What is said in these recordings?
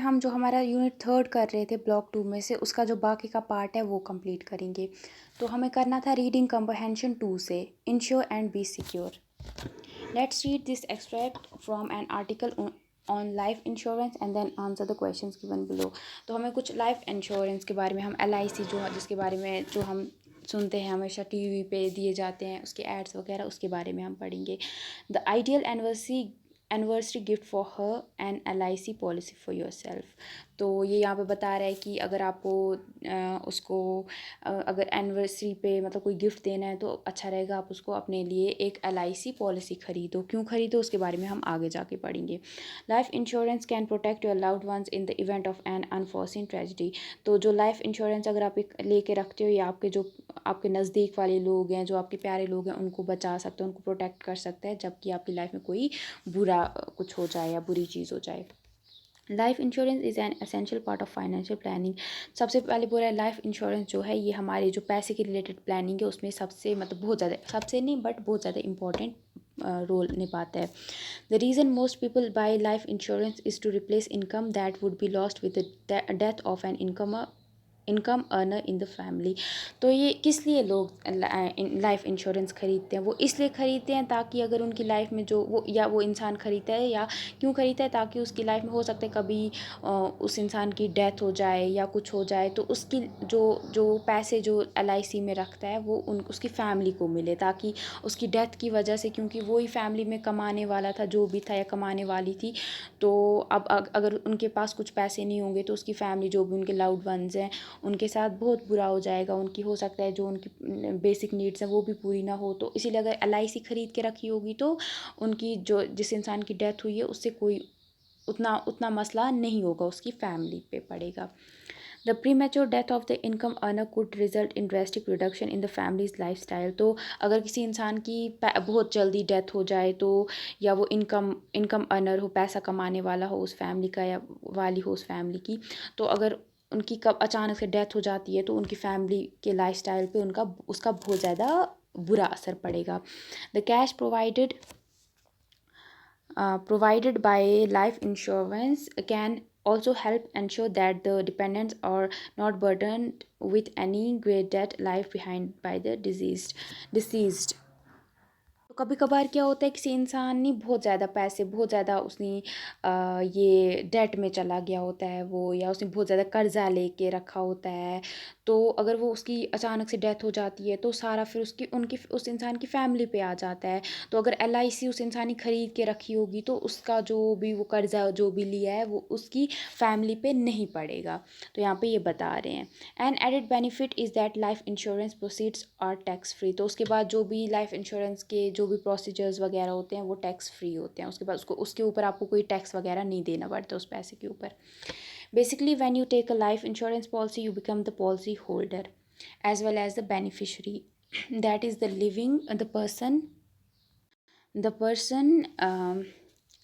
हम जो हमारा यूनिट थर्ड कर रहे थे ब्लॉक 2 में से उसका जो बाकी का पार्ट है वो कंप्लीट करेंगे। तो हमें करना था रीडिंग कम्प्रहेंशन 2 से insure and be secure. Let's read this extract from an article on life insurance and then answer the questions given below. तो हमें कुछ लाइफ इंश्योरेंस के बारे में, हम LIC जो जिसके बारे में जो हम सुनते हैं हमेशा टीवी पे दिए जाते हैं उसके एड्स वगैरह, उसके बारे में हम पढ़ेंगे। The ideal anniversary gift for her an LIC policy for yourself. तो ये यहाँ पे बता रहा है कि अगर आपको उसको अगर एनिवर्सरी पे मतलब कोई गिफ्ट देना है तो अच्छा रहेगा आप उसको अपने लिए एक LIC पॉलिसी ख़रीदो। क्यों ख़रीदो उसके बारे में हम आगे जाके पढ़ेंगे। Life insurance can protect your loved ones in the event of an unforeseen tragedy. तो जो लाइफ इंश्योरेंस अगर आप एक लेके रखते हो, या आपके जो आपके नज़दीक वाले लोग हैं, जो आपके प्यारे लोग हैं, उनको बचा सकते हैं, उनको प्रोटेक्ट कर सकते हैं जबकि आपकी लाइफ में कोई बुरा कुछ हो जाए या बुरी चीज़ हो जाए। Life insurance is an essential part of financial planning. सबसे पहले बोला है लाइफ इंश्योरेंस जो है ये हमारे जो पैसे के रिलेटेड प्लानिंग है उसमें सबसे मतलब बहुत ज़्यादा, सबसे नहीं बट बहुत ज़्यादा इंपॉर्टेंट रोल निभाता है। The reason most people buy life insurance is to replace income that would be lost with the death of an income earner in the family. तो ये किस लिए लोग लाइफ इंश्योरेंस ख़रीदते हैं? वो इसलिए ख़रीदते हैं ताकि अगर उनकी लाइफ में जो वो इंसान ख़रीदता है या क्यों ख़रीदता है, ताकि उसकी लाइफ में हो सकता है कभी उस इंसान की डेथ हो जाए या कुछ हो जाए तो उसकी जो जो पैसे जो LIC में रखता है वो उसकी फैमिली को मिले, ताकि उसकी डेथ की वजह से, क्योंकि वो ही फैमिली में कमाने वाला था जो भी था या कमाने वाली थी, तो अब अगर उनके पास कुछ पैसे नहीं होंगे तो उसकी फैमिली जो भी उनके लाउड वंस हैं उनके साथ बहुत बुरा हो जाएगा। उनकी हो सकता है जो उनकी बेसिक नीड्स हैं वो भी पूरी ना हो। तो इसीलिए अगर LIC ख़रीद के रखी होगी तो उनकी जो जिस इंसान की डेथ हुई है उससे कोई उतना मसला नहीं होगा, उसकी फैमिली पे पड़ेगा। The premature death of the income earner could result in drastic reduction in the families life style. तो अगर किसी इंसान की बहुत जल्दी डेथ हो जाए तो, या वो इनकम अर्नर हो, पैसा कमाने वाला हो उस फैमिली का या वाली हो उस फैमिली की, तो अगर उनकी कब अचानक से डेथ हो जाती है तो उनकी फैमिली के लाइफस्टाइल पे उसका बहुत ज़्यादा बुरा असर पड़ेगा। The cash provided by life insurance can also help ensure that the dependents are not burdened with any great debt left behind by the deceased। तो कभी कभार क्या होता है किसी इंसान ने बहुत ज़्यादा पैसे, बहुत ज़्यादा उसने ये डेट में चला गया होता है वो, या उसने बहुत ज़्यादा कर्जा लेके रखा होता है, तो अगर वो उसकी अचानक से डेथ हो जाती है तो सारा फिर उस इंसान की फैमिली पे आ जाता है। तो अगर LIC उस इंसान ने ख़रीद के रखी होगी तो उसका जो भी वो कर्जा जो भी लिया है वो उसकी फैमिली पे नहीं पड़ेगा। तो यहाँ पे ये बता रहे हैं। An added benefit is that life insurance proceeds are tax free. तो उसके बाद जो भी लाइफ इंश्योरेंस के जो भी प्रोसीजर्स वगैरह होते हैं वो टैक्स फ्री होते हैं। उसके बाद उसके ऊपर आपको कोई टैक्स वगैरह नहीं देना पड़ता उस पैसे के ऊपर। Basically when you take a life insurance policy you become the policy holder as well as the beneficiary, that is the person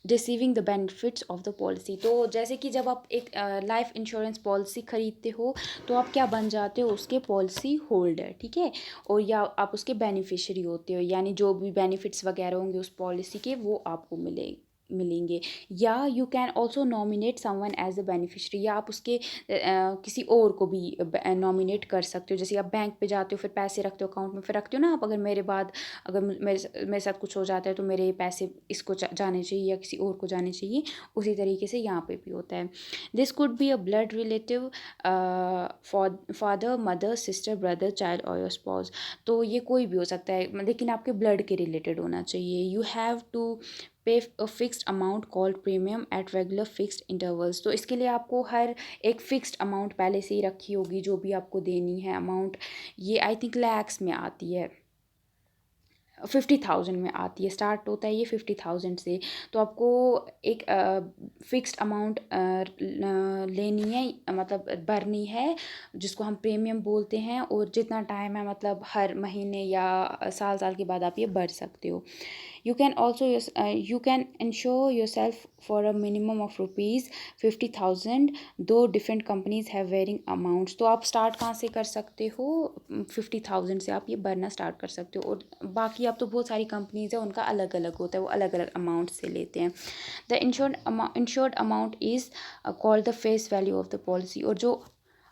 receiving the benefits of the policy. तो जैसे कि जब आप एक लाइफ इंश्योरेंस पॉलिसी ख़रीदते हो तो आप क्या बन जाते हो, उसके पॉलिसी होल्डर, ठीक है, और या आप उसके बेनिफिशियरी होते हो, यानी जो भी बेनिफिट्स वगैरह होंगे उस पॉलिसी के वो आपको मिलेंगे। या you can also nominate someone as a beneficiary, या आप उसके किसी और को भी नॉमिनेट कर सकते हो। जैसे आप बैंक पे जाते हो फिर पैसे रखते हो अकाउंट में, फिर रखते हो ना आप, अगर मेरे बाद अगर मेरे साथ कुछ हो जाता है तो मेरे पैसे इसको जाने चाहिए या किसी और को जाने चाहिए, उसी तरीके से यहाँ पे भी होता है। This could be a blood relative, father mother sister brother child और योर स्पाउस। तो ये कोई भी हो सकता है लेकिन आपके ब्लड के रिलेटेड होना चाहिए। यू हैव टू पे a fixed amount called premium at regular fixed intervals. तो इसके लिए आपको हर एक फिक्स्ड अमाउंट पहले से ही रखी होगी जो भी आपको देनी है अमाउंट। ये आई थिंक लैक्स में आती है, 50,000 में आती है, स्टार्ट होता है ये 50,000 से। तो आपको एक फ़िक्स्ड अमाउंट लेनी है, मतलब भरनी है, जिसको हम प्रीमियम बोलते हैं, और जितना टाइम है मतलब हर महीने या साल साल के बाद आप ये भर सकते हो। You can also you can insure yourself for a minimum of rupees 50,000. दो different companies have varying amounts. तो आप स्टार्ट कहाँ से कर सकते हो? 50,000 से आप ये भरना स्टार्ट कर सकते हो. और बाकी अब तो बहुत सारी कंपनीज है, उनका अलग अलग होता है, वो अलग अलग अमाउंट से लेते हैं. The insured amount is called the face value of the policy. और जो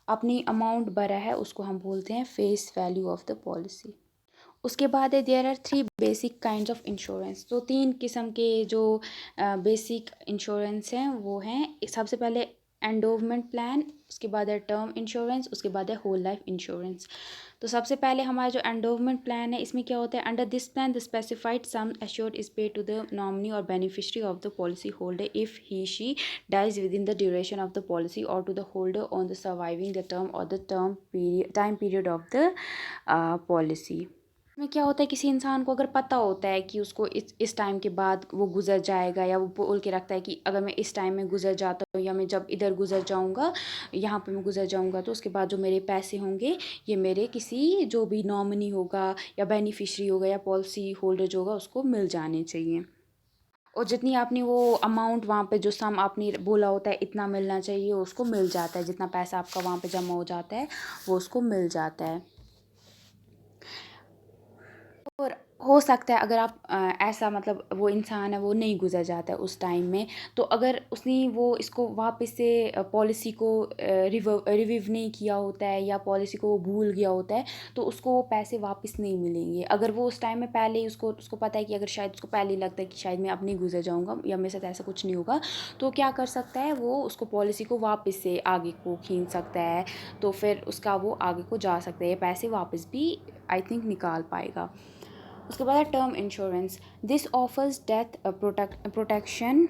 अपनी अमाउंट भरा है उसको हम बोलते हैं face value of the policy. उसके बाद है there are 3 basic kinds of insurance. तो 3 किस्म के जो बेसिक इंश्योरेंस हैं वो हैं. सबसे पहले एंडोवमेंट प्लान, उसके बाद है टर्म इंश्योरेंस, उसके बाद है होल लाइफ इंश्योरेंस. तो सबसे पहले हमारा जो एंडोवमेंट प्लान है, इसमें क्या होता है? Under this plan the specified sum assured is paid to the nominee और beneficiary of the policy holder if he she dies within the duration of the policy और to the holder on the surviving the term और the time period of the policy. में क्या होता है, किसी इंसान को अगर पता होता है कि उसको इस टाइम के बाद वो गुजर जाएगा, या वो बोल के रखता है कि अगर मैं इस टाइम में गुजर जाता हूँ या मैं जब इधर गुजर जाऊँगा, यहाँ पे मैं गुजर जाऊँगा, तो उसके बाद जो मेरे पैसे होंगे ये मेरे किसी जो भी नॉमिनी होगा या बेनिफिशरी होगा या पॉलिसी होल्डर जो होगा उसको मिल जाने चाहिए. और जितनी आपने वो अमाउंट वहाँ पे जो सम आपने बोला होता है इतना मिलना चाहिए, उसको मिल जाता है. जितना पैसा आपका वहाँ पे जमा हो जाता है वो उसको मिल जाता है. और हो सकता है अगर आप ऐसा मतलब वो इंसान है वो नहीं गुजर जाता है उस टाइम में, तो अगर उसने वो इसको वापस से पॉलिसी को रिव्यू नहीं किया होता है या पॉलिसी को वो भूल गया होता है, तो उसको वो पैसे वापस नहीं मिलेंगे. अगर वो उस टाइम में पहले ही उसको उसको पता है कि अगर शायद उसको पहले ही लगता है कि शायद मैं अब नहीं गुजर जाऊँगा या मेरे साथ ऐसा कुछ नहीं होगा, तो क्या कर सकता है वो उसको पॉलिसी को वापस से आगे को खींच सकता है. तो फिर उसका वो आगे को जा सकता है, ये पैसे वापस भी आई थिंक निकाल पाएगा. उसके बाद है term insurance. This offers death protection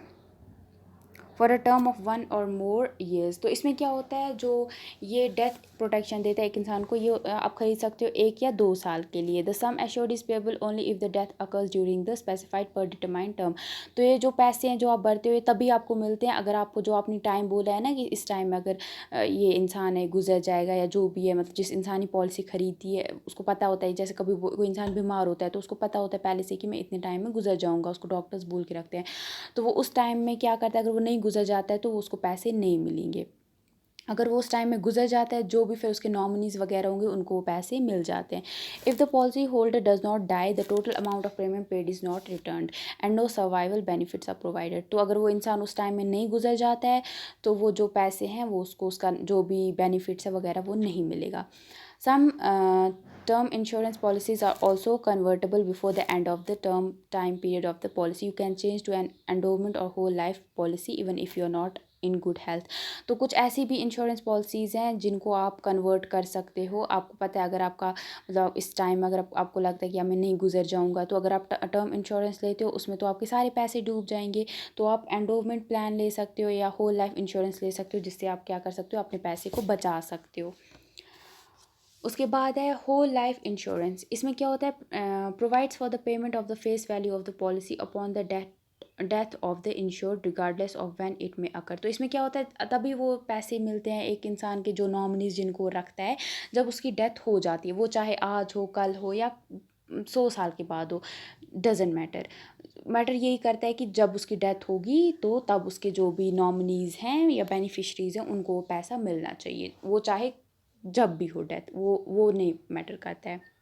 for a term of 1 और मोर ईयर्स. तो इसमें क्या होता है, जो ये डेथ प्रोटेक्शन देता है एक इंसान को, ये आप खरीद सकते हो 1 या 2 साल के लिए. The some assured is payable only if the death occurs during the specified पर डिटरमाइंड टर्म. तो ये जो पैसे हैं जो आप भरते हुए तभी आपको मिलते हैं अगर आपको जो आपने टाइम बोला है ना कि इस टाइम में अगर ये इंसान है गुजर जाएगा, या जो भी है, मतलब जिस इंसान ने पॉलिसी खरीदी है उसको पता होता है. जैसे कभी कोई इंसान बीमार होता है तो उसको पता होता है पहले से कि मैं इतने टाइम में गुजर जाऊँगा, उसको डॉक्टर्स बोल के रखते हैं. तो वो उस टाइम में क्या करता है, अगर वो नहीं गुजर जाता है तो उसको पैसे नहीं मिलेंगे. अगर वो उस टाइम में गुजर जाता है, जो भी फिर उसके नॉमिनीज वगैरह होंगे उनको वो पैसे मिल जाते हैं. If the policy holder does not die the total amount of premium paid is not return and no survival benefits are provided. तो अगर वो इंसान उस टाइम में नहीं गुजर जाता है तो वो जो पैसे हैं वो उसको उसका जो भी बेनिफिट्स है वगैरह वो नहीं मिलेगा. Some term insurance policies are also convertible before the end of the term time period of the policy. You can change to an endowment or whole life policy even if you're not in good health. तो कुछ ऐसी भी insurance policies हैं जिनको आप convert कर सकते हो. आपको पता है अगर आपका मतलब इस टाइम अगर आपको लगता है कि मैं नहीं गुजर जाऊंगा, तो अगर आप टर्म इंश्योरेंस लेते हो उसमें तो आपके सारे पैसे डूब जाएंगे. तो आप एंडोवमेंट प्लान ले सकते हो या होल लाइफ इंश्योरेंस ले सकते हो, जिससे आप क्या कर सकते हो, अपने पैसे को बचा सकते हो. उसके बाद है होल लाइफ इंश्योरेंस. इसमें क्या होता है, provides for the payment of the face value of the policy upon the death of the insured regardless of when it में अकर. तो इसमें क्या होता है, तभी वो पैसे मिलते हैं एक इंसान के जो नॉमिनीज जिनको रखता है, जब उसकी डेथ हो जाती है. वो चाहे आज हो, कल हो या 100 साल के बाद हो, डजेंट मैटर. मैटर यही करता है कि जब उसकी डेथ होगी तो तब उसके जो भी नॉमिनीज़ हैं या बेनिफिशरीज़ हैं उनको वो पैसा मिलना चाहिए. वो चाहे जब भी हो डेथ, वो नहीं मैटर करता है.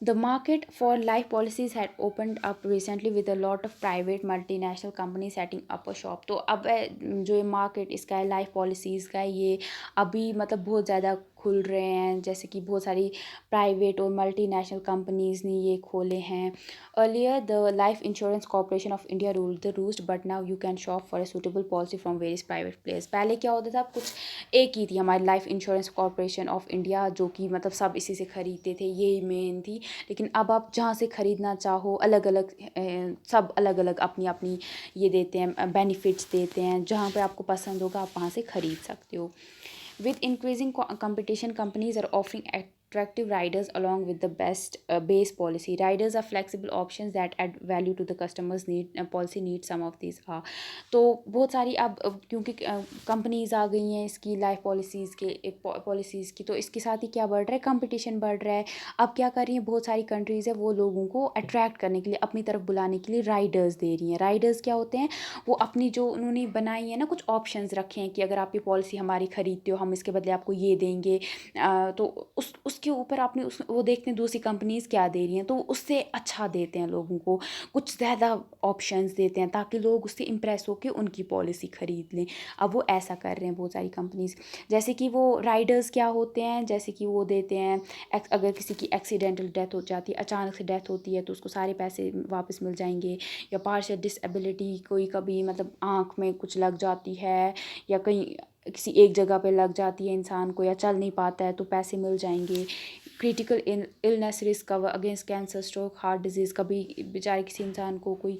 The market for life policies had opened up recently with a lot of private multinational companies setting up a shop. तो अब जो ये मार्केट इसका है लाइफ पॉलिसीज़ का, ये अभी मतलब बहुत ज़्यादा खुल रहे हैं. जैसे कि बहुत सारी प्राइवेट और मल्टीनेशनल कंपनीज़ ने ये खोले हैं. Earlier the life insurance corporation of India ruled the roost, but now you can shop for a suitable policy from various private players. पहले क्या होता था, कुछ एक ही थी हमारी life insurance corporation of India, जो कि मतलब सब इसी से ख़रीदते थे, यही मेन थी. लेकिन अब आप जहाँ से ख़रीदना चाहो, अलग अलग सब अलग अलग अपनी अपनी ये देते हैं, बेनिफिट्स देते हैं. जहाँ पे आपको पसंद होगा आप वहाँ से ख़रीद सकते हो. With increasing competition, companies are offering attractive riders along with the best base policy. Riders are flexible options that add value to the customers need. Policy needs some of these are. तो बहुत सारी अब क्योंकि companies आ गई हैं इसकी life policies की, तो इसके साथ ही क्या बढ़ रहा है, कंपटीशन बढ़ रहा है. अब क्या कर रही हैं बहुत सारी कंट्रीज़ है, वो लोगों को अट्रैक्ट करने के लिए, अपनी तरफ बुलाने के लिए राइडर्स दे रही हैं. राइडर्स क्या होते हैं, वो अपनी जो उन्होंने बनाई है ना, कुछ ऑप्शंस रखे हैं कि अगर आप ये पॉलिसी हमारी खरीदते हो, हम इसके बदले आपको ये देंगे. तो उसके ऊपर आपने वो देखते हैं दूसरी कंपनीज क्या दे रही हैं, तो उससे अच्छा देते हैं लोगों को, कुछ ज़्यादा ऑप्शंस देते हैं ताकि लोग उससे इम्प्रेस होकर उनकी पॉलिसी ख़रीद लें. अब वो ऐसा कर रहे हैं बहुत सारी कंपनीज. जैसे कि वो राइडर्स क्या होते हैं, जैसे कि वो देते हैं अगर किसी की एक्सीडेंटल डेथ हो जाती है, अचानक से डेथ होती है, तो उसको सारे पैसे वापस मिल जाएंगे. या पार्शियल डिसेबिलिटी, कोई कभी मतलब आँख में कुछ लग जाती है या कहीं किसी एक जगह पे लग जाती है इंसान को, या चल नहीं पाता है, तो पैसे मिल जाएंगे. Critical illness risk cover against cancer, stroke, heart disease. कभी बेचारे किसी इंसान को कोई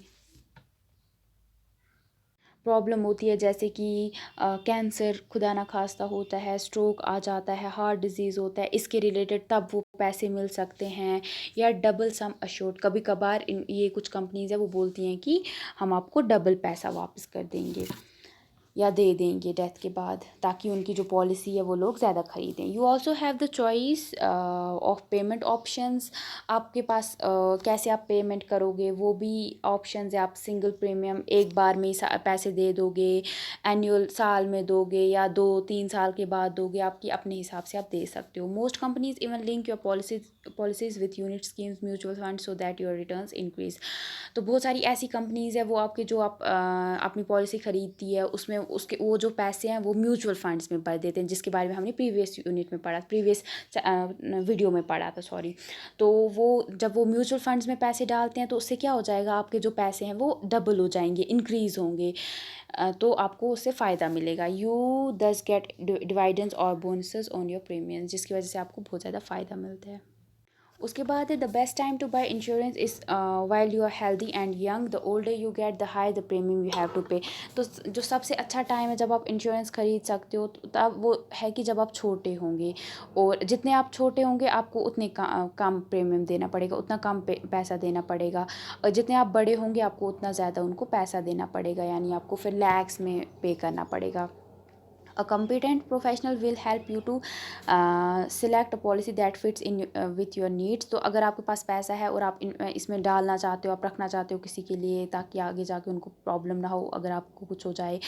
प्रॉब्लम होती है, जैसे कि कैंसर खुदा ना खास्ता होता है, स्ट्रोक आ जाता है, हार्ट डिजीज़ होता है, इसके रिलेटेड तब वो पैसे मिल सकते हैं. या डबल सम अश्योर्ड, कभी कभार ये कुछ कंपनीज है वो बोलती हैं कि हम आपको डबल पैसा वापस कर देंगे या दे देंगे डेथ के बाद, ताकि उनकी जो पॉलिसी है वो लोग ज़्यादा ख़रीदें. You also have the choice of payment options. आपके पास कैसे आप पेमेंट करोगे वो भी ऑप्शंस है. आप सिंगल प्रीमियम एक बार में पैसे दे दोगे, एनुअल साल में दोगे, या 2-3 साल के बाद दोगे, आपकी अपने हिसाब से आप दे सकते हो. Most companies even link your policies with unit schemes, mutual fund, so that your returns increase. तो बहुत सारी ऐसी कंपनीज़ है वो आपके जो आप अपनी पॉलिसी ख़रीदती है उसमें उसके वो जो पैसे हैं वो म्यूचुअल फंड्स में भर देते हैं, जिसके बारे में हमने प्रीवियस यूनिट में पढ़ा, प्रीवियस वीडियो में पढ़ा था, सॉरी. तो वो जब वो म्यूचुअल फंड्स में पैसे डालते हैं तो उससे क्या हो जाएगा, आपके जो पैसे हैं वो डबल हो जाएंगे, इंक्रीज़ होंगे. तो आपको उससे फ़ायदा मिलेगा. यू दस गेट डिविडेंड्स और बोनसेस ऑन योर प्रीमियम्स, जिसकी वजह से आपको बहुत ज़्यादा फ़ायदा मिलता है. उसके बाद है the best time to buy insurance is while you are healthy and young. The older you get the high the premium you have to pay. तो जो सबसे अच्छा टाइम है जब आप इंश्योरेंस ख़रीद सकते हो, तो तब वो है कि जब आप छोटे होंगे, और जितने आप छोटे होंगे आपको उतने कम प्रीमियम देना पड़ेगा, उतना कम पैसा देना पड़ेगा. और जितने आप बड़े होंगे आपको उतना ज़्यादा उनको पैसा देना पड़ेगा, यानी आपको फिर लैक्स में पे करना पड़ेगा. A competent professional will help you to select a policy that fits in with your needs. तो अगर आपके पास पैसा है और आप इसमें डालना चाहते हो, आप रखना चाहते हो किसी के लिए, ताकि आगे जाके उनको प्रॉब्लम ना हो अगर आपको कुछ हो जाए,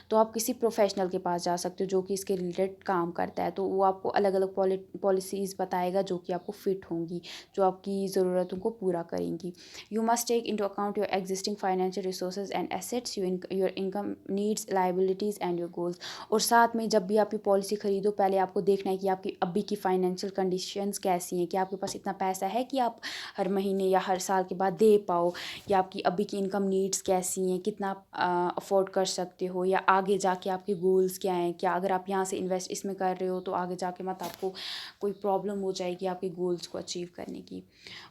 तो आप किसी प्रोफेशनल के पास जा सकते हो जो कि इसके रिलेटेड काम करता है. तो वो आपको अलग अलग पॉलिसीज़ बताएगा जो कि आपको फिट होंगी, जो आपकी ज़रूरतों को पूरा करेंगी. You must take into account your existing financial resources and assets, your income, needs, liabilities and your goals. और साथ में जब भी आप ये पॉलिसी ख़रीदो, पहले आपको देखना है कि आपकी अभी की फाइनेंशियल कंडीशंस कैसी हैं, कि आपके पास इतना पैसा है कि आप हर महीने या हर साल के बाद दे पाओ, या आपकी अभी की इनकम नीड्स कैसी हैं, कितना आप अफोर्ड कर सकते हो, या आगे जाके आपके गोल्स क्या हैं. क्या अगर आप यहाँ से इन्वेस्ट इसमें कर रहे हो तो आगे जाके मत आपको कोई प्रॉब्लम हो जाएगी आपके गोल्स को अचीव करने की.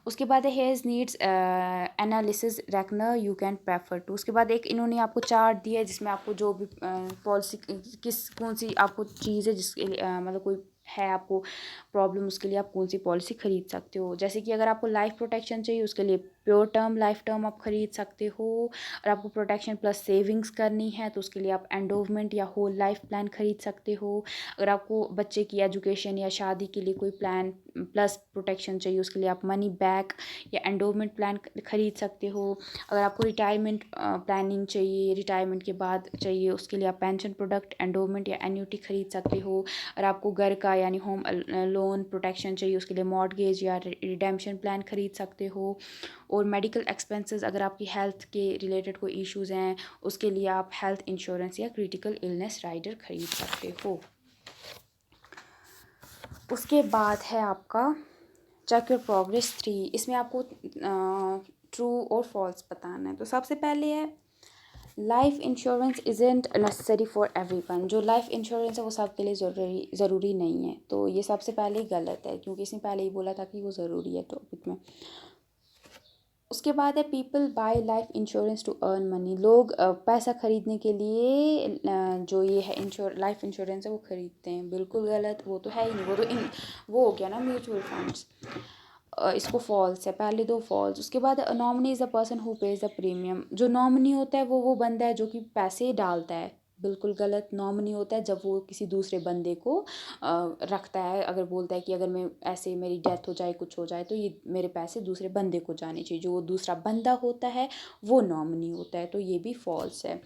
उसके बाद है हेयर्स नीड्स एनालिसिस रखना यू कैन प्रेफर टू. उसके बाद एक इन्होंने आपको चार्ट दिया है जिसमें आपको जो भी पॉलिसी कौन सी आपको चीज़ है जिसके मतलब कोई है आपको प्रॉब्लम, उसके लिए आप कौन सी पॉलिसी ख़रीद सकते हो. जैसे कि अगर आपको लाइफ प्रोटेक्शन चाहिए उसके लिए प्योर टर्म लाइफ टर्म आप ख़रीद सकते हो. और आपको प्रोटेक्शन प्लस सेविंग्स करनी है तो उसके लिए आप एंडोवमेंट या होल लाइफ प्लान ख़रीद सकते हो. अगर आपको बच्चे की एजुकेशन या शादी के लिए कोई प्लान प्लस प्रोटेक्शन चाहिए उसके लिए आप मनी बैक या एंडोवमेंट प्लान ख़रीद सकते हो. अगर आपको रिटायरमेंट प्लानिंग चाहिए, रिटायरमेंट के बाद चाहिए, उसके लिए आप पेंशन प्रोडक्ट, एंडोवमेंट या एन्यूटी ख़रीद सकते हो. और आपको घर का यानी होम लोन प्रोटेक्शन चाहिए उसके लिए मॉर्टगेज या रिडेम्पशन प्लान ख़रीद सकते हो. और मेडिकल एक्सपेंसेस, अगर आपकी हेल्थ के रिलेटेड कोई इश्यूज़ हैं उसके लिए आप हेल्थ इंश्योरेंस या क्रिटिकल इलनेस राइडर ख़रीद सकते हो. उसके बाद है आपका चेक योर प्रोग्रेस 3. इसमें आपको ट्रू और फॉल्स बताना है. तो सबसे पहले है life insurance isn't necessary for everyone. जो लाइफ इंश्योरेंस है वो सबके लिए ज़रूरी नहीं है. तो ये सबसे पहले ही गलत है क्योंकि इसने पहले ही बोला था कि वो ज़रूरी है टॉपिक में. उसके बाद है people buy life insurance to earn money. लोग पैसा ख़रीदने के लिए जो ये है लाइफ इंश्योरेंस है वो ख़रीदते हैं। बिल्कुल गलत, वो तो है ही नहीं, वो हो गया ना म्यूचुअल फंड्स। इसको फॉल्स है, पहले दो फॉल्स। उसके बाद nominee is the person who page the premium. जो नॉमिनी होता है वो बंदा है जो कि पैसे डालता है। बिल्कुल गलत। नॉमिनी होता है जब वो किसी दूसरे बंदे को रखता है, अगर बोलता है कि अगर मैं ऐसे मेरी डेथ हो जाए, कुछ हो जाए, तो ये मेरे पैसे दूसरे बंदे को जाने चाहिए। जो वो दूसरा बंदा होता है वो नॉमिनी होता है, तो ये भी फॉल्स है।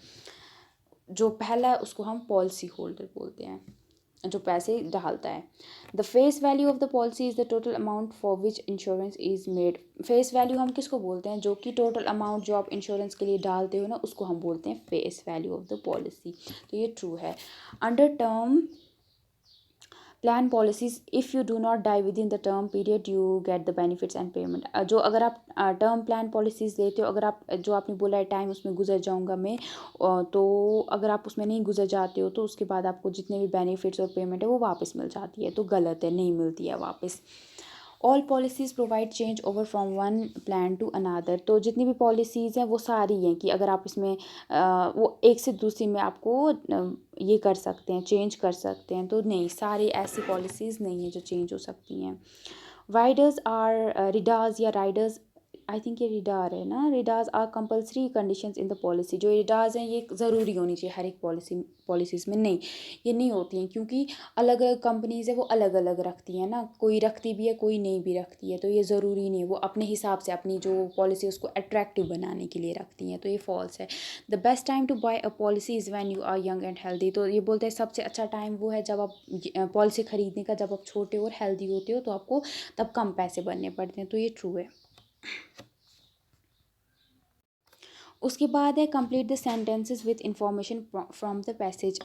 जो पहला है उसको हम पॉलिसी होल्डर बोलते हैं, जो पैसे डालता है। The face value of the policy is the total amount for which insurance is made. Face value हम किसको बोलते हैं? जो कि टोटल अमाउंट जो आप इंश्योरेंस के लिए डालते हो ना, उसको हम बोलते हैं face value of the policy. तो ये ट्रू है। Under term plan policies, if you do not die within the term period you get the benefits and payment. जो अगर आप टर्म प्लान पॉलिसीज़ लेते हो, अगर आप जो आपने बोला है टाइम उसमें गुजर जाऊंगा मैं, तो अगर आप उसमें नहीं गुजर जाते हो तो उसके बाद आपको जितने भी बेनिफिट्स और पेमेंट है वो वापस मिल जाती है। तो गलत है, नहीं मिलती है वापस। All policies provide change over from one plan to another. तो जितनी भी पॉलिसीज़ हैं वो सारी हैं कि अगर आप इसमें वो एक से दूसरी में आपको ये कर सकते हैं, चेंज कर सकते हैं। तो नहीं, सारी ऐसी पॉलिसीज़ नहीं है जो चेंज हो सकती हैं। राइडर्स आर रिडार्स या राइडर्स, आई थिंक ये रिडार है ना, riders are compulsory conditions in the policy. जो रिडार्स हैं ये ज़रूरी होनी चाहिए हर एक पॉलिसीज़ में। नहीं, ये नहीं होती हैं, क्योंकि अलग अलग कंपनीज़ है वो अलग अलग रखती हैं ना, कोई रखती भी है कोई नहीं भी रखती है। तो ये ज़रूरी नहीं है, वो अपने हिसाब से अपनी जो पॉलिसी उसको अट्रैक्टिव बनाने के लिए रखती हैं। तो ये फॉल्स है। The best time to buy a policy is when you are young and healthy. तो ये बोलते हैं सबसे अच्छा टाइम वो है जब आप पॉलिसी ख़रीदने का, जब आप छोटे और हेल्दी होते हो, तो आपको तब कम पैसे भरने पड़ते हैं। तो ये ट्रू है। उसके बाद है complete the sentences with information from the passage.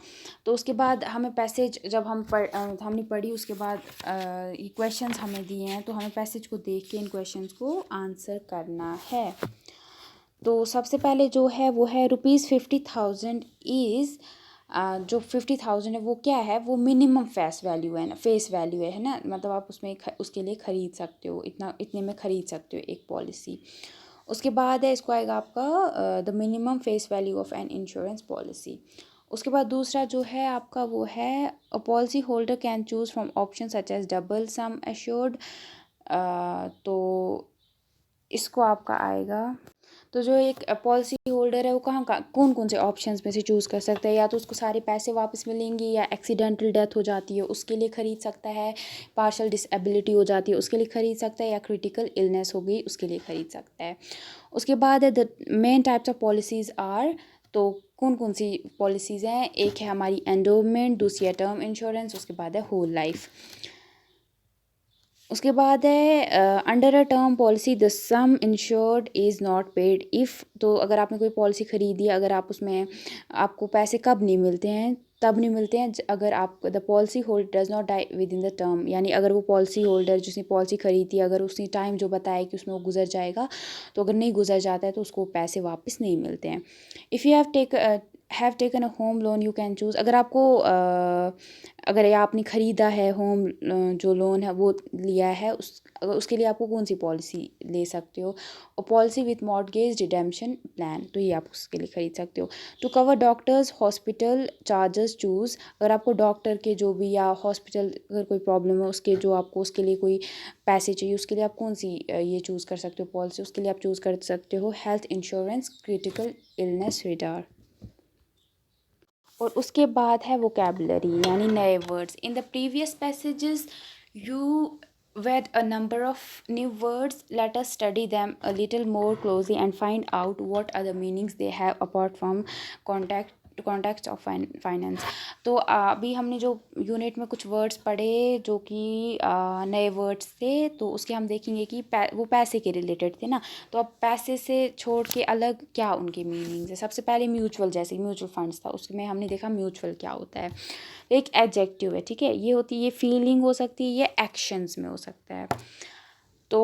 तो उसके बाद हमें पैसेज जब हमने पढ़ी, उसके बाद ये क्वेश्चंस हमें दिए हैं, तो हमें पैसेज को देख के इन क्वेश्चंस को आंसर करना है। तो सबसे पहले जो है वो है ₹50,000 इज़, जो 50,000 है वो क्या है? वो मिनिमम फेस वैल्यू है ना, फेस वैल्यू है ना, मतलब आप उसमें उसके लिए ख़रीद सकते हो, इतने में ख़रीद सकते हो एक पॉलिसी। उसके बाद है इसको आएगा आपका the minimum face value of an insurance policy. उसके बाद दूसरा जो है आपका वो है a policy holder can choose from option such as double sum assured. तो इसको आपका आएगा, तो जो एक पॉलिसी होल्डर है वो कौन कौन से ऑप्शंस में से चूज़ कर सकता है? या तो उसको सारे पैसे वापस मिलेंगे, या एक्सीडेंटल डेथ हो जाती है उसके लिए ख़रीद सकता है, पार्शल डिसेबिलिटी हो जाती है उसके लिए ख़रीद सकता है, या क्रिटिकल इलनेस हो गई उसके लिए ख़रीद सकता है। उसके बाद है the main types of policies are. तो कौन कौन सी पॉलिसीज़ हैं? एक है हमारी एंडोमेंट, दूसरी है टर्म इंश्योरेंस, उसके बाद है होल लाइफ। उसके बाद है under a term policy the some insured is not paid if. तो अगर आपने कोई पॉलिसी ख़रीदी है, अगर आप उसमें, आपको पैसे कब नहीं मिलते हैं? तब नहीं मिलते हैं अगर आप the policy holder does not die within the term. यानी अगर वो पॉलिसी होल्डर जिसने पॉलिसी ख़रीदी, अगर उसने टाइम जो बताया कि उसमें वो गुजर जाएगा, तो अगर नहीं गुजर जाता है तो उसको पैसे वापस नहीं मिलते हैं। If you have taken a home loan you can choose. अगर आपको अगर ये आपने ख़रीदा है होम, जो लोन है वो लिया है, उसके लिए आपको कौन सी पॉलिसी ले सकते हो? और policy with mortgage redemption plan, तो ये आप उसके लिए ख़रीद सकते हो। To cover doctors hospital charges choose. अगर आपको डॉक्टर के जो भी, या हॉस्पिटल अगर कोई प्रॉब्लम है उसके जो आपको उसके लिए कोई पैसे चाहिए, उसके लिए आप कौन सी ये चूज़ कर सकते हो पॉलिसी? उसके लिए आप चूज़ कर सकते हो health insurance, critical illness retire. और उसके बाद है वोकेबलरी, यानी नए words. In the previous passages you read a number of new words. Let us study them a little more closely and find out what are the meanings they have apart from context of finance. तो अभी हमने जो unit में कुछ words पढ़े जो कि नए वर्ड्स थे, तो उसके हम देखेंगे कि वो पैसे के रिलेटेड थे ना। तो अब पैसे से छोड़ के अलग क्या उनके मीनिंग्स है? सबसे पहले म्यूचुअल, जैसे म्यूचुअल फंड्स था उसमें हमने देखा म्यूचुअल क्या होता है। एक एडजेक्टिव है, ठीक है, ये होती है, ये फीलिंग हो सकती है, ये एक्शंस में हो सकता है। तो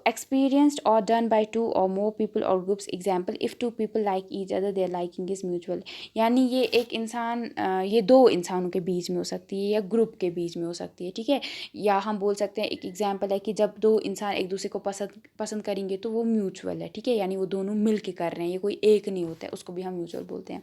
एक्सपीरियंस्ड और done by two or more people or groups. Example, if two people like each other their liking is mutual. यानी ये एक इंसान, ये दो इंसानों के बीच में हो सकती है, या ग्रुप के बीच में हो सकती है, ठीक है। या हम बोल सकते हैं, एक एग्जाम्पल है कि जब दो इंसान एक दूसरे को पसंद करेंगे तो वो म्यूचुअल है, ठीक है, यानी वो दोनों मिल के कर रहे हैं, ये कोई एक नहीं होता है, उसको भी हम म्यूचुअल बोलते हैं।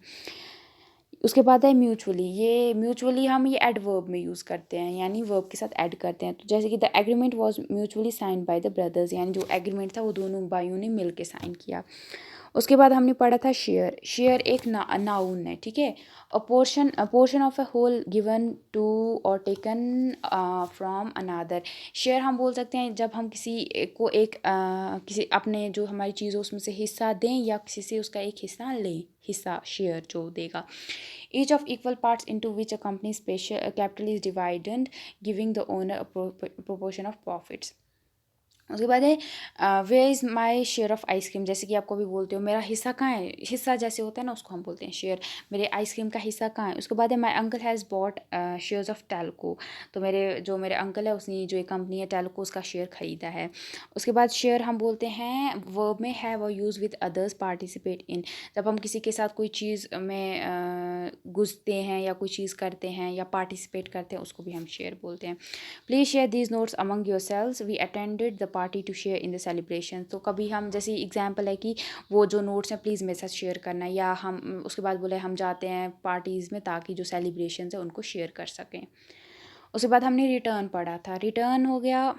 उसके बाद है म्यूचुअली। ये म्यूचुअली हम ये एडवर्ब में यूज़ करते हैं, यानी वर्ब के साथ ऐड करते हैं। तो जैसे कि the agreement was mutually signed by the brothers, यानी जो एग्रीमेंट था वो दोनों भाइयों ने मिल के साइन किया। उसके बाद हमने पढ़ा था शेयर। शेयर एक नाउन है, ठीक है। A portion of a whole given to or taken from another. Share हम बोल सकते हैं जब हम किसी को किसी अपने जो हमारी चीज़ हो उसमें से हिस्सा दें या किसी से उसका एक हिस्सा लें, हिस्सा शेयर जो देगा। Each of equal parts into which a company special capital is divided giving the owner proportion of profits. उसके बाद है where is my share of ice cream. जैसे कि आप कभी बोलते हो मेरा हिस्सा कहाँ है, हिस्सा जैसे होता है ना उसको हम बोलते हैं शेयर। मेरे आइसक्रीम का हिस्सा कहाँ है। उसके बाद है my uncle has bot shares of Telco. तो मेरे अंकल है उसने जो एक कंपनी है टेल्को उसका शेयर ख़रीदा है। उसके बाद शेयर हम बोलते हैं वर्ब में है वो use with others participate in. जब हम किसी के साथ कोई चीज़ में घुसते हैं या कोई चीज़ करते हैं या पार्टिसिपेट करते हैं उसको भी हम शेयर बोलते हैं। Please share these notes among yourselves, we attended the party to share in the celebration. तो कभी हम जैसे एग्जाम्पल है कि वो जो नोट्स हैं प्लीज़ मेरे साथ शेयर करना, या हम उसके बाद बोले हम जाते हैं पार्टीज़ में ताकि जो सेलिब्रेशन है उनको शेयर कर सकें। उसके बाद हमने रिटर्न पढ़ा था। रिटर्न हो गया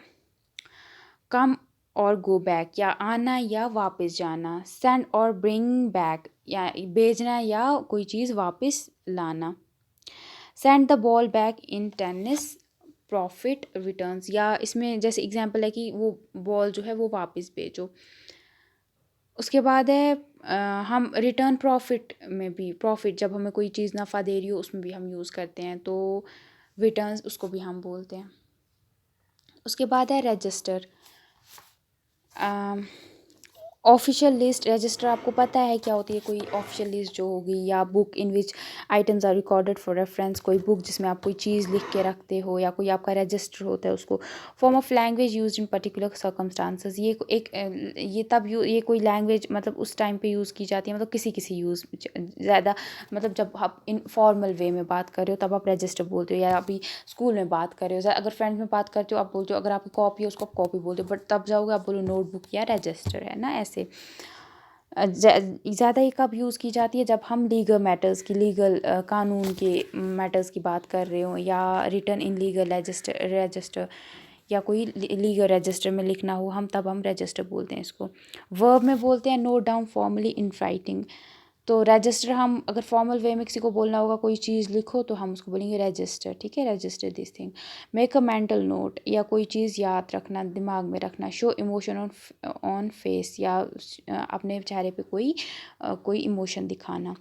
कम और गो बैक, या आना या वापस जाना। सेंड और ब्रिंग बैक, या भेजना या कोई चीज़ वापस लाना। Send the ball back in tennis, profit returns, या इसमें जैसे एग्जांपल है कि वो बॉल जो है वो वापस भेजो। उसके बाद है हम रिटर्न प्रॉफिट में भी, प्रॉफिट जब हमें कोई चीज़ नफ़ा दे रही हो उसमें भी हम यूज़ करते हैं, तो रिटर्न्स उसको भी हम बोलते हैं। उसके बाद है रजिस्टर। ऑफिशियल लिस्ट रजिस्टर आपको पता है क्या होती है, कोई ऑफिशियल लिस्ट जो होगी, या book in which items are recorded for reference. कोई बुक जिसमें आप कोई चीज़ लिख के रखते हो या कोई आपका रजिस्टर होता है उसको। Form of language use in particular circumstances. ये तब ये कोई लैंग्वेज मतलब उस टाइम पे यूज़ की जाती है, मतलब किसी यूज़ ज़्यादा, मतलब जब आप इन फॉर्मल वे में बात कर रहे हो तब आप रजिस्टर बोलते हो, या अभी स्कूल में बात कर रहे हो, अगर फ्रेंड्स में बात करते हो आप बोलते हो, अगर आपकी कॉपी है उसको आप कॉपी बोलते हो, बट तब जाओगे आप बोलो नोटबुक या रजिस्टर, है ना। ऐसे ज़्यादा ये कब यूज़ की जाती है जब हम लीगल मैटर्स की, कानून के मैटर्स की बात कर रहे हो, या रिटर्न इन लीगल रजिस्टर या कोई लीगल रजिस्टर में लिखना हो हम, तब हम रजिस्टर बोलते हैं इसको। वर्ब में बोलते हैं note down formally in writing. तो रजिस्टर हम अगर फॉर्मल वे में किसी को बोलना होगा कोई चीज़ लिखो तो हम उसको बोलेंगे रजिस्टर, ठीक है, resistor this thing. Make a mental note, या कोई चीज़ याद रखना, दिमाग में रखना। शो इमोशन ऑन फेस, या अपने चेहरे पे कोई इमोशन दिखाना।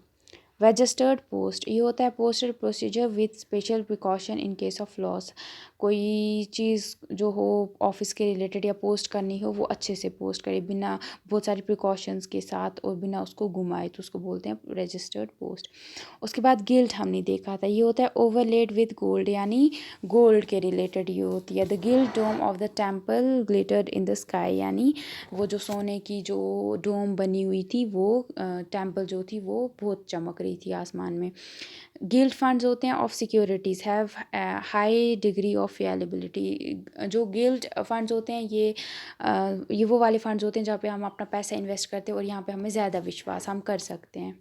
रजिस्टर्ड पोस्ट, ये होता है postal procedure with special precaution in case of loss. कोई चीज़ जो हो ऑफिस के रिलेटेड या पोस्ट करनी हो वो अच्छे से पोस्ट करे, बिना बहुत सारी प्रिकॉशंस के साथ और बिना उसको घुमाए, तो उसको बोलते हैं रजिस्टर्ड पोस्ट। उसके बाद गिल्ट हमने देखा था, ये होता है ओवरलेड विद गोल्ड, यानी गोल्ड के रिलेटेड ये होती है। The gilt dome of the temple glittered in the sky, यानी वो जो सोने की जो डोम बनी हुई थी वो टेम्पल जो थी वो बहुत चमक रही थी आसमान में। गिल्ड फंड्स होते हैं of securities have high degree of fallibility. जो गिल्ड फंड्स होते हैं ये वो वाले फंड्स होते हैं जहाँ पे हम अपना पैसा इन्वेस्ट करते हैं और यहाँ पे हमें ज़्यादा विश्वास हम कर सकते हैं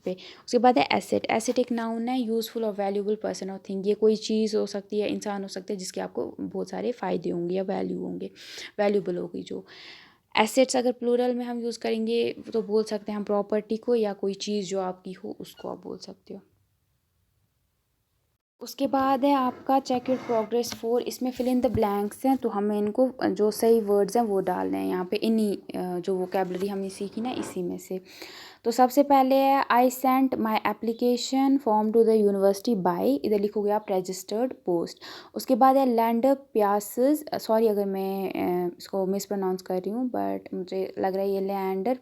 पे। उसके बाद है एसेट। एसेट एक नाउन है, यूज़फुल और वैल्यूबल पर्सन और थिंग। ये कोई चीज़ हो सकती है, इंसान हो सकते हैं जिसके आपको बहुत सारे फ़ायदे होंगे या वैल्यू होंगे, वैल्यूबल होगी जो। एसेट्स अगर प्लूरल में हम यूज़ करेंगे तो बोल सकते हैं हम प्रॉपर्टी को, या कोई चीज़ जो आपकी हो उसको आप बोल सकते हो। उसके बाद है आपका चेक योर प्रोग्रेस 4। इसमें फिल इन द ब्लैंक्स हैं, तो हमें इनको जो सही वर्ड्स हैं वो डालने हैं यहाँ पे, इन्हीं जो वोकेबलरी हमने सीखी ना इसी में से। तो सबसे पहले है I sent my application form to the university by, इधर लिखोगे आप रजिस्टर्ड पोस्ट। उसके बाद है लैंडर प्यासेस, सॉरी अगर मैं इसको मिस प्रोनाउंस कर रही हूँ, बट मुझे लग रहा है ये लैंडर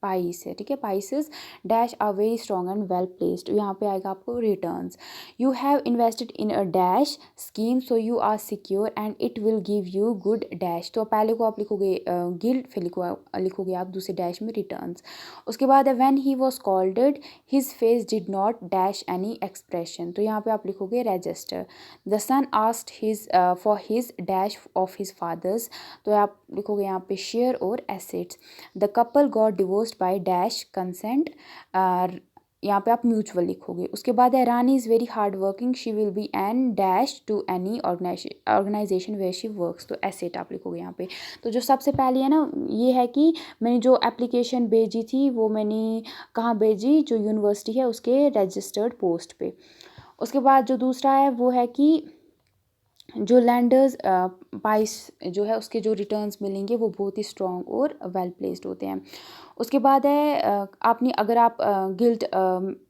पाइस है, ठीक है। पाइसेस dash are very strong and well placed, यहाँ पे आएगा आपको returns. You have invested in a dash scheme so you are secure and it will give you good dash. तो पहले को आप लिखोगे गिल्ड, फिर लिखोगे आप दूसरे डैश में रिटर्न्स। उसके बाद है when he was scolded his face did not dash any expression, तो यहाँ पे आप लिखोगे register. The son asked his for his dash of his fathers, तो आप लिखोगे यहाँ पे शेयर और assets. The couple got divorced by dash consent, यहाँ पे आप म्यूचुअल लिखोगे। उसके बाद है Rani is very hard working, she will be an dash to any organisation where she works. तो एसेट आप लिखोगे यहाँ पे। तो जो सबसे पहले है ना, ये है कि मैंने जो एप्लीकेशन भेजी थी वो मैंने कहाँ भेजी, जो यूनिवर्सिटी है उसके रजिस्टर्ड पोस्ट पे। उसके बाद जो दूसरा है वो है कि जो लैंडर्स बाइस जो है उसके जो रिटर्न्स मिलेंगे वो बहुत ही स्ट्रॉन्ग और वेल प्लेस्ड होते हैं। उसके बाद है आपने अगर आप गिल्ट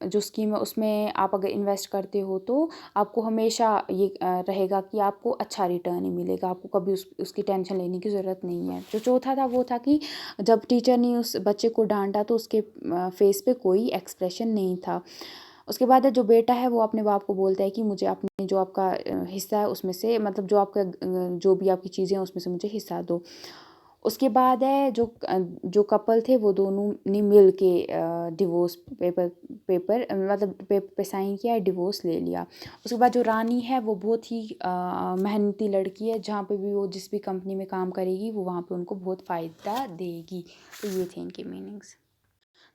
जो स्कीम है उसमें आप अगर इन्वेस्ट करते हो तो आपको हमेशा ये रहेगा कि आपको अच्छा रिटर्न ही मिलेगा, आपको कभी उसकी टेंशन लेने की ज़रूरत नहीं है। जो चौथा था वो था कि जब टीचर ने उस बच्चे को डांटा तो उसके फेस पे कोई एक्सप्रेशन नहीं था। उसके बाद है जो बेटा है वो अपने बाप को बोलता है कि मुझे अपने जो आपका हिस्सा है उसमें से, मतलब जो आपका जो भी आपकी चीज़ें हैं उसमें से मुझे हिस्सा दो। उसके बाद है जो कपल थे वो दोनों ने मिल के डिवोर्स पेपर मतलब पेपर पे साइन किया, डिवोर्स ले लिया। उसके बाद जो रानी है वो बहुत ही मेहनती लड़की है, जहाँ पे भी वो जिस भी कंपनी में काम करेगी वो वहाँ पे उनको बहुत फ़ायदा देगी। तो ये थे इनके मीनिंग्स।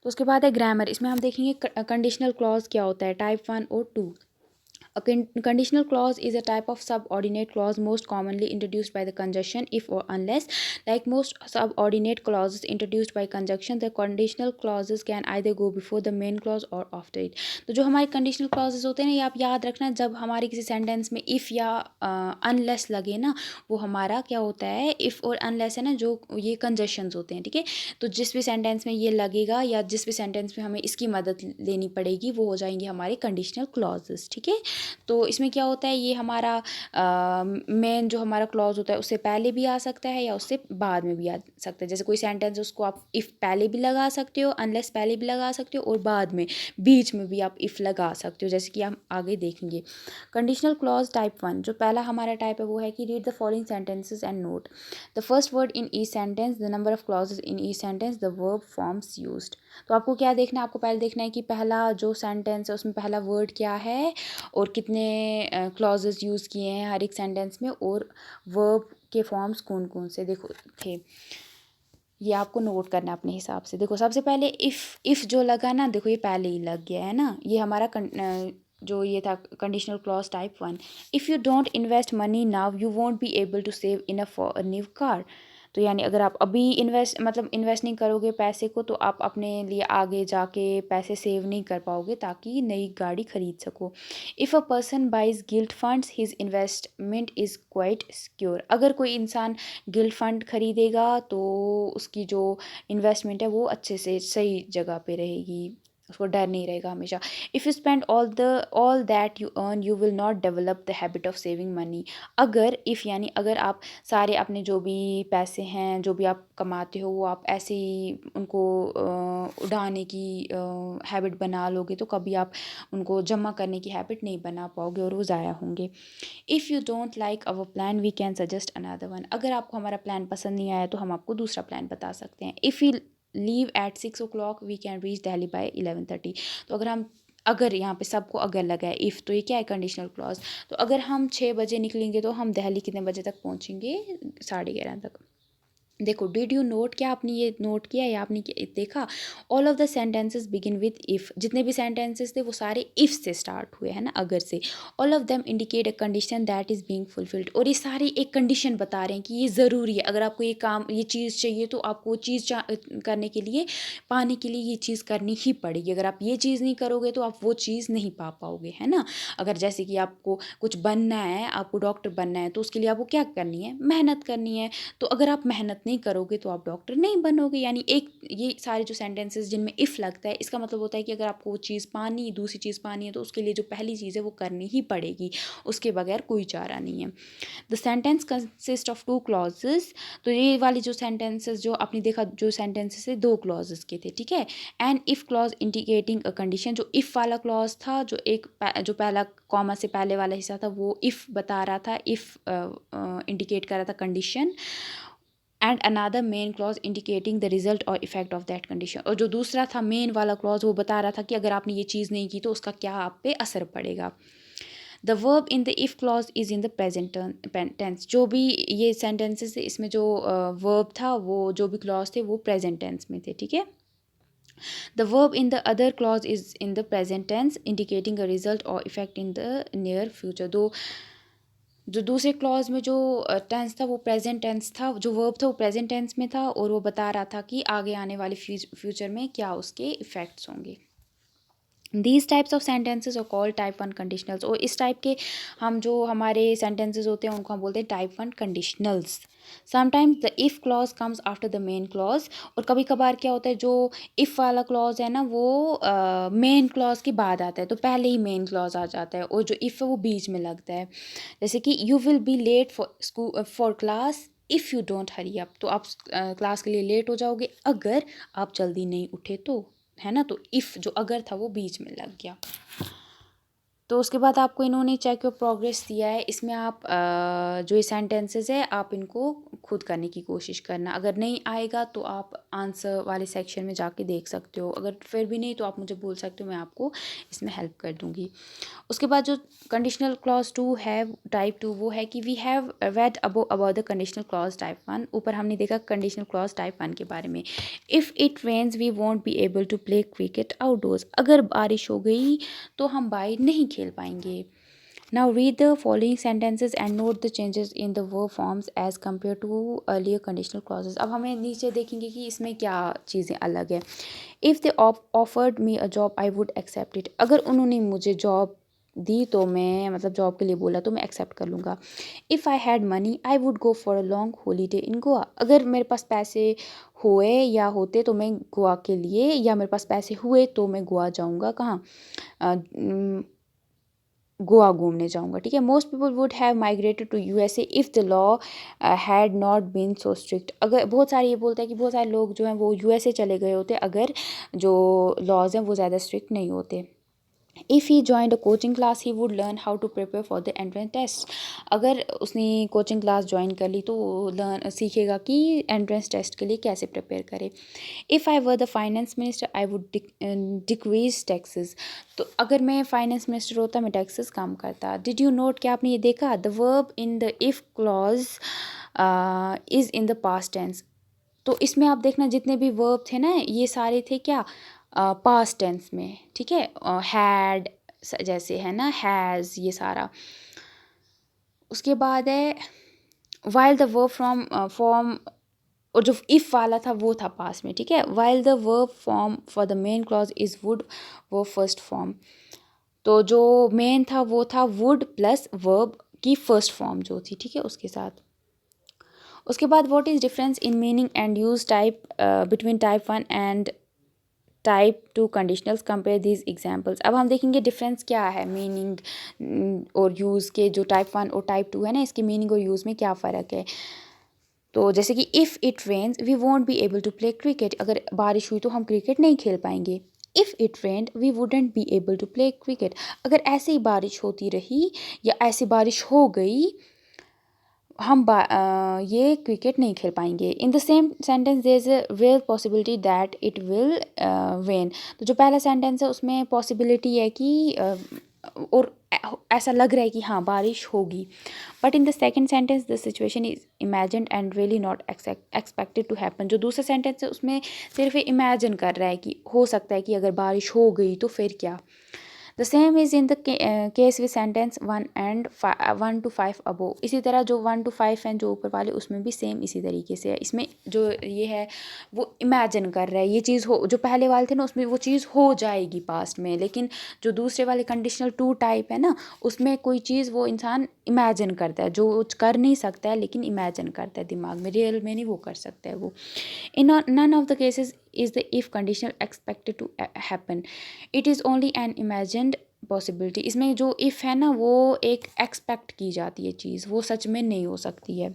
तो उसके बाद है ग्रामर। इसमें हम देखेंगे कंडीशनल क्लॉज क्या होता है, टाइप 1 और 2। A conditional clause is a type of subordinate clause most commonly introduced by the conjunction if or unless. Like most subordinate clauses introduced by conjunction, the conditional clauses can either go before the main clause or after it. तो जो हमारे conditional clauses होते हैं ना, ये आप याद रखना, जब हमारे किसी सेंटेंस में if या unless लगे ना, वो हमारा क्या होता है, if और unless है ना, जो ये conjunctions होते हैं, ठीक है। तो जिस भी सेंटेंस में ये लगेगा या जिस भी सेंटेंस में हमें इसकी मदद लेनी पड़ेगी वो हो जाएंगे हमारे कंडीशनल क्लॉजेस, ठीक है। तो इसमें क्या होता है, ये हमारा मेन जो हमारा क्लॉज होता है उससे पहले भी आ सकता है या उससे बाद में भी आ सकता है। जैसे कोई सेंटेंस उसको आप इफ़ पहले भी लगा सकते हो, अनलेस पहले भी लगा सकते हो और बाद में बीच में भी आप इफ़ लगा सकते हो, जैसे कि हम आगे देखेंगे। कंडीशनल क्लॉज टाइप 1, जो पहला हमारा टाइप है वो है कि read the following sentences and note the first word in each sentence, the number of clauses in each sentence, the verb forms used. तो आपको क्या देखना है, आपको पहले देखना है कि पहला जो सेंटेंस है उसमें पहला वर्ड क्या है और कितने क्लॉजेस यूज़ किए हैं हर एक सेंटेंस में, और वर्ब के फॉर्म्स कौन कौन से देखो थे, ये आपको नोट करना है अपने हिसाब से। देखो सबसे पहले इफ़ जो लगा ना, देखो ये पहले ही लग गया है ना, ये हमारा जो ये था conditional clause type 1। If you don't invest money now you won't be able to save enough for a new car. तो यानी अगर आप अभी इन्वेस्ट नहीं करोगे पैसे को तो आप अपने लिए आगे जाके पैसे सेव नहीं कर पाओगे ताकि नई गाड़ी खरीद सको। If a person buys gilt funds his investment is quite secure. अगर कोई इंसान गिल्ट फंड खरीदेगा तो उसकी जो इन्वेस्टमेंट है वो अच्छे से सही जगह पे रहेगी, उसको डर नहीं रहेगा हमेशा। If you spend all that you earn you will not develop the habit of saving money. अगर इफ़ यानी अगर आप सारे अपने जो भी पैसे हैं जो भी आप कमाते हो वो आप ऐसे ही उनको उड़ाने की हैबिट बना लोगे तो कभी आप उनको जमा करने की हैबिट नहीं बना पाओगे और वो ज़ाया होंगे। If you don't like our plan we can suggest another one. अगर आपको हमारा प्लान पसंद नहीं आया तो हम आपको दूसरा प्लान बता सकते हैं। If you leave at 6 o'clock we can reach Delhi by 11:30। तो अगर यहाँ पे सबको अगर लगा है इफ़, तो ये क्या है, कंडीशनल क्लॉज। तो अगर हम 6 बजे निकलेंगे तो हम दिल्ली कितने बजे तक पहुँचेंगे, 11:30 तक। देखो डिड यू नोट, क्या आपने ये नोट किया या आपने देखा, all of the sentences begin with if. जितने भी सेंटेंसेस थे वो सारे इफ़ से स्टार्ट हुए हैं ना, अगर से। All of them indicate a condition that is being fulfilled. और ये सारी एक कंडीशन बता रहे हैं कि ये ज़रूरी है, अगर आपको ये काम ये चीज़ चाहिए तो आपको वो चीज़ करने के लिए पाने के लिए ये चीज़ करनी ही पड़ेगी। अगर आप ये चीज़ नहीं करोगे तो आप वो चीज़ नहीं पा पाओगे, है ना। अगर जैसे कि आपको कुछ बनना है, आपको डॉक्टर बनना है, तो उसके लिए आपको क्या करनी है, मेहनत करनी है। तो अगर आप मेहनत नहीं करोगे तो आप डॉक्टर नहीं बनोगे। यानी एक ये सारे जो सेंटेंसेस जिनमें इफ़ लगता है इसका मतलब होता है कि अगर आपको वो चीज़ पानी दूसरी चीज़ पानी है तो उसके लिए जो पहली चीज़ है वो करनी ही पड़ेगी, उसके बगैर कोई चारा नहीं है। The sentence consist of 2 clauses. तो ये वाली जो सेंटेंसेस जो आपने देखा, जो सेंटेंसेस है 2 क्लॉजेस के थे, ठीक है। And if clause indicating a condition, जो इफ़ वाला क्लॉज था, जो पहला कॉमा से पहले वाला हिस्सा था वो इफ़ बता रहा था, इफ़ इंडिकेट कर रहा था condition. And another main clause indicating the result और इफेक्ट ऑफ दैट कंडीशन। और जो दूसरा था मेन वाला क्लॉज वो बता रहा था कि अगर आपने ये चीज़ नहीं की तो उसका क्या आप पे असर पड़ेगा। The verb in the if clause is in the present tense. जो भी ये सेंटेंसेस है इसमें जो वर्ब था वो जो भी क्लॉज थे वो प्रेजेंट टेंस में थे, ठीक है। The verb in the other clause is in the present tense, indicating a result or effect in the near future. दो जो दूसरे क्लॉज में जो टेंस था वो प्रेजेंट टेंस था, जो वर्ब था वो प्रेजेंट टेंस में था, और वो बता रहा था कि आगे आने वाले फ्यूचर में क्या उसके इफ़ेक्ट्स होंगे. दीज टाइप्स ऑफ सेंटेंसेज और कॉल्ड टाइप वन कंडीशनल्स. और इस टाइप के हम जो हमारे सेंटेंसेज होते हैं उनको हम बोलते हैं type one conditionals. Sometimes the if clause comes after the main clause. और कभी कभार क्या होता है, जो इफ़ वाला क्लॉज है ना वो मेन क्लॉज के बाद आता है, तो पहले ही मेन क्लॉज आ जाता है, और जो इफ़ है वो बीच में लगता है. जैसे कि you will be late for class if you don't hurry up. तो आप क्लास के लिए लेट हो जाओगे अगर आप जल्दी नहीं उठे तो, है ना. तो इफ़ जो अगर था वो बीच में लग गया. तो उसके बाद आपको इन्होंने चेक योर प्रोग्रेस दिया है. इसमें आप जो ये सेंटेंसेस है आप इनको खुद करने की कोशिश करना. अगर नहीं आएगा तो आप आंसर वाले सेक्शन में जाके देख सकते हो. अगर फिर भी नहीं तो आप मुझे बोल सकते हो, मैं आपको इसमें हेल्प कर दूँगी. उसके बाद जो कंडीशनल क्लॉज टू है टाइप टू, वो है कि we have read about the conditional clause type one. ऊपर हमने देखा कंडीशनल क्लॉज टाइप वन के बारे में. If it rains we won't be able to play cricket outdoors. अगर बारिश हो गई तो हम बाहर नहीं खेल पाएंगे. Now read the following sentences and note the changes in the verb forms as compared to earlier conditional clauses. अब हमें नीचे देखेंगे कि इसमें क्या चीज़ें अलग है. If they offered me a job, I would accept it. अगर उन्होंने मुझे जॉब दी तो मैं, मतलब जॉब के लिए बोला तो मैं एक्सेप्ट कर लूँगा. If I had money I would go for a long holiday in Goa. अगर मेरे पास पैसे हुए या होते तो मैं गोवा के लिए, या मेरे पास पैसे हुए तो मैं गोवा जाऊँगा. कहाँ? गोवा घूमने जाऊँगा. ठीक है. Most people would have migrated to USA if the law had not been so strict. अगर बहुत सारे ये बोलता है कि बहुत सारे लोग जो हैं वो यूएसए चले गए होते अगर जो लॉज हैं वो ज़्यादा स्ट्रिक्ट नहीं होते. If he joined a coaching class he would learn how to prepare for the entrance test. अगर उसने कोचिंग क्लास ज्वाइन कर ली तो वो लर्न सीखेगा कि एंट्रेंस टेस्ट के लिए कैसे प्रिपेयर करे. If I were the finance minister I would decrease taxes. तो अगर मैं फाइनेंस मिनिस्टर होता मैं टैक्सेस कम करता. डिड यू नोट, क्या आपने ये देखा, the verb in the if clause is in the past tense. तो इसमें आप देखना जितने भी वर्ब थे ना ये सारे थे क्या, पास्ट टेंस में. ठीक है. हैड जैसे है ना, हैज़, ये सारा. उसके बाद है while the verb from form, और जो इफ़ वाला था वो था पास में. ठीक है. While the verb form for the main clause is would, वो फर्स्ट फॉर्म. तो जो मेन था वो था वुड प्लस वर्ब की फर्स्ट फॉर्म जो थी. ठीक है. उसके साथ उसके बाद what is difference in meaning and use type between type one and type two conditionals, compare these examples. अब हम देखेंगे डिफरेंस क्या है मीनिंग और यूज़ के. जो टाइप वन और टाइप टू है ना इसके मीनिंग और यूज़ में क्या फ़र्क है. तो जैसे कि if it rains we won't be able to play cricket. अगर बारिश हुई तो हम क्रिकेट नहीं खेल पाएंगे. If it rained we wouldn't be able to play cricket. अगर ऐसे ही बारिश होती रही या ऐसी बारिश हो गई हम ये क्रिकेट नहीं खेल पाएंगे. In the same sentence there is a real possibility that it will rain. तो जो पहला सेंटेंस है उसमें पॉसिबिलिटी है कि और ऐसा लग रहा है कि हाँ बारिश होगी. But in the second sentence the situation is imagined and really not expected to happen. जो दूसरा सेंटेंस है उसमें सिर्फ इमेजिन कर रहा है कि हो सकता है कि अगर बारिश हो गई तो फिर क्या. The same is in the case with sentence one and 1 to 5 अबो. इसी तरह जो 1 to 5 हैं जो ऊपर वाले उसमें भी सेम इसी तरीके से है. इसमें जो ये है वो इमेजिन कर रहा है ये चीज़ हो. जो पहले वाले थे ना उसमें वो चीज़ हो जाएगी पास्ट में, लेकिन जो दूसरे वाले कंडीशनल टू टाइप है ना उसमें कोई चीज़ वो इंसान इमेजिन करता है जो कर नहीं सकता है, लेकिन इमेजिन करता है दिमाग में, रियल में नहीं वो कर सकता है वो. In none of the cases is the if conditional expected to happen. It is only an imagined possibility. इसमें जो if है ना वो एक expect की जाती है चीज़, वो सच में नहीं हो सकती है.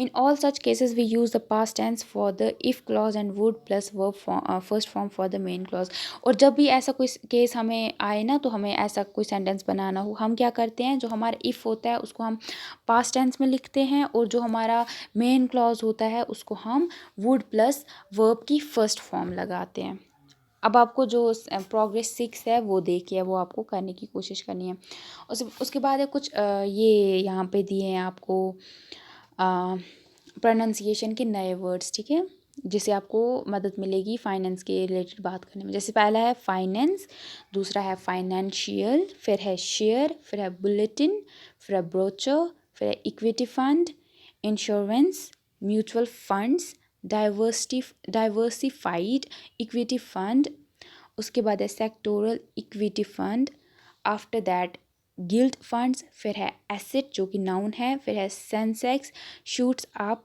In all such cases we use the past tense for the if clause and would plus verb first form for the main clause. और जब भी ऐसा कोई केस हमें आए ना तो हमें ऐसा कोई सेंटेंस बनाना हो हम क्या करते हैं, जो हमारा if होता है उसको हम पास्ट टेंस में लिखते हैं और जो हमारा मेन क्लॉज होता है उसको हम वुड प्लस वर्ब की फर्स्ट फॉर्म लगाते हैं. अब आपको जो प्रोग्रेस 6 है वो देखिए, वो आपको करने की कोशिश करनी है. उसके बाद है कुछ ये यहाँ पे दिए हैं आपको प्रोनाउंसिएशन के नए वर्ड्स. ठीक है. जिससे आपको मदद मिलेगी फाइनेंस के रिलेटेड बात करने में। जैसे पहला है फाइनेंस, दूसरा है फाइनेंशियल, फिर है शेयर, फिर है बुलेटिन, फिर है ब्रोचर, फिर है equity fund, insurance, mutual funds, diversified equity fund, उसके बाद है sectoral equity fund, after that gilt funds, फिर है एसेट जो कि नाउन है, फिर है Sensex, shoots up,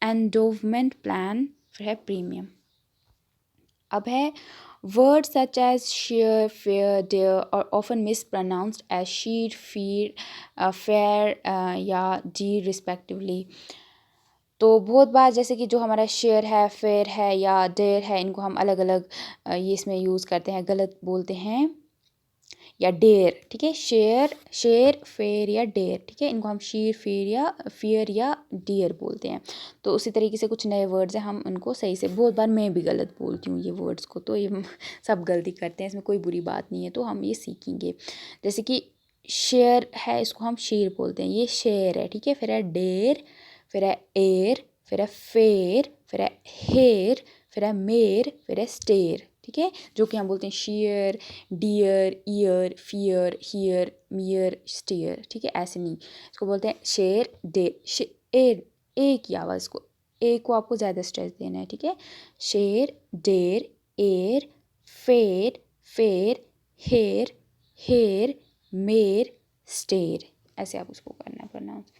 endowment plan, फिर है प्रीमियम। अब है word such as share, fair, dare और often mispronounced as sheet, feed, fair या डी रिस्पेक्टिवली। तो बहुत बार जैसे कि जो हमारा शेयर है, फेयर है या डेयर है, इनको हम अलग अलग ये इसमें यूज़ करते हैं, गलत बोलते हैं, या डेयर, ठीक है। शेयर, शेर, फेयर या डेयर, ठीक है, इनको हम शीर, फियर या डियर बोलते हैं। तो उसी तरीके से कुछ नए वर्ड्स हैं, हम उनको सही से, बहुत बार मैं भी गलत बोलती हूँ ये वर्ड्स को, तो ये सब गलती करते हैं, इसमें कोई बुरी बात नहीं है, तो हम ये सीखेंगे। जैसे कि शेयर है, इसको हम शीर बोलते हैं, ये शेयर है, ठीक है। फिर है डेयर, फिर है एयर, फिर है फेयर, फिर है हेयर, फिर है मेर, फिर है स्टेयर, ठीक है, जो कि हम बोलते हैं share, dear, ear, fear, here, mere, stair, ठीक है, ऐसे नहीं, इसको बोलते हैं शेर, डे, शेर, ए की आवाज़ को, ए को आपको ज़्यादा स्ट्रेस देना है, ठीक है। शेर, डेर, एयर, फेर, फेर, हेयर, हेयर, मेर, स्टेर, ऐसे आप उसको करना है प्रोनाउंस।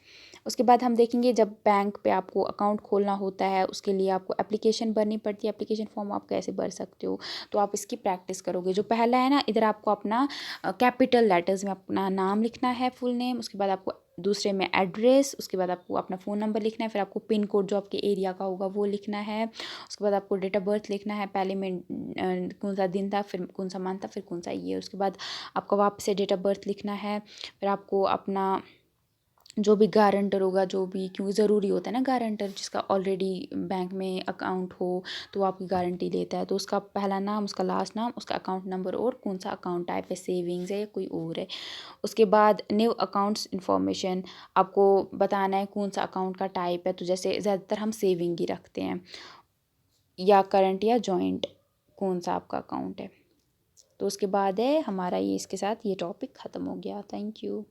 उसके बाद हम देखेंगे जब बैंक पे आपको अकाउंट खोलना होता है, उसके लिए आपको एप्लीकेशन भरनी पड़ती है, एप्लीकेशन फॉर्म आप कैसे भर सकते हो, तो आप इसकी प्रैक्टिस करोगे। जो पहला है ना, इधर आपको अपना कैपिटल लेटर्स में अपना नाम लिखना है, फुल नेम, उसके बाद आपको दूसरे में एड्रेस, उसके बाद आपको अपना फ़ोन नंबर लिखना है, फिर आपको पिन कोड जो आपके एरिया का होगा वो लिखना है, उसके बाद आपको डेट ऑफ बर्थ लिखना है, पहले में कौन सा दिन था, फिर कौन सा मंथ था, फिर कौन सा ईयर, उसके बाद आपका वापस से डेट ऑफ बर्थ लिखना है, फिर आपको अपना जो भी गारंटर होगा, जो भी, क्योंकि ज़रूरी होता है ना गारंटर, जिसका ऑलरेडी बैंक में अकाउंट हो तो वो आपकी गारंटी लेता है, तो उसका पहला नाम, उसका लास्ट नाम, उसका अकाउंट नंबर और कौन सा अकाउंट टाइप है, सेविंग्स है या कोई और है। उसके बाद न्यू अकाउंट्स इन्फॉर्मेशन, आपको बताना है कौन सा अकाउंट का टाइप है, तो जैसे ज़्यादातर हम सेविंग ही रखते हैं, या करंट या जॉइंट, कौन सा आपका अकाउंट है। तो उसके बाद है हमारा ये, इसके साथ ये टॉपिक ख़त्म हो गया। Thank you.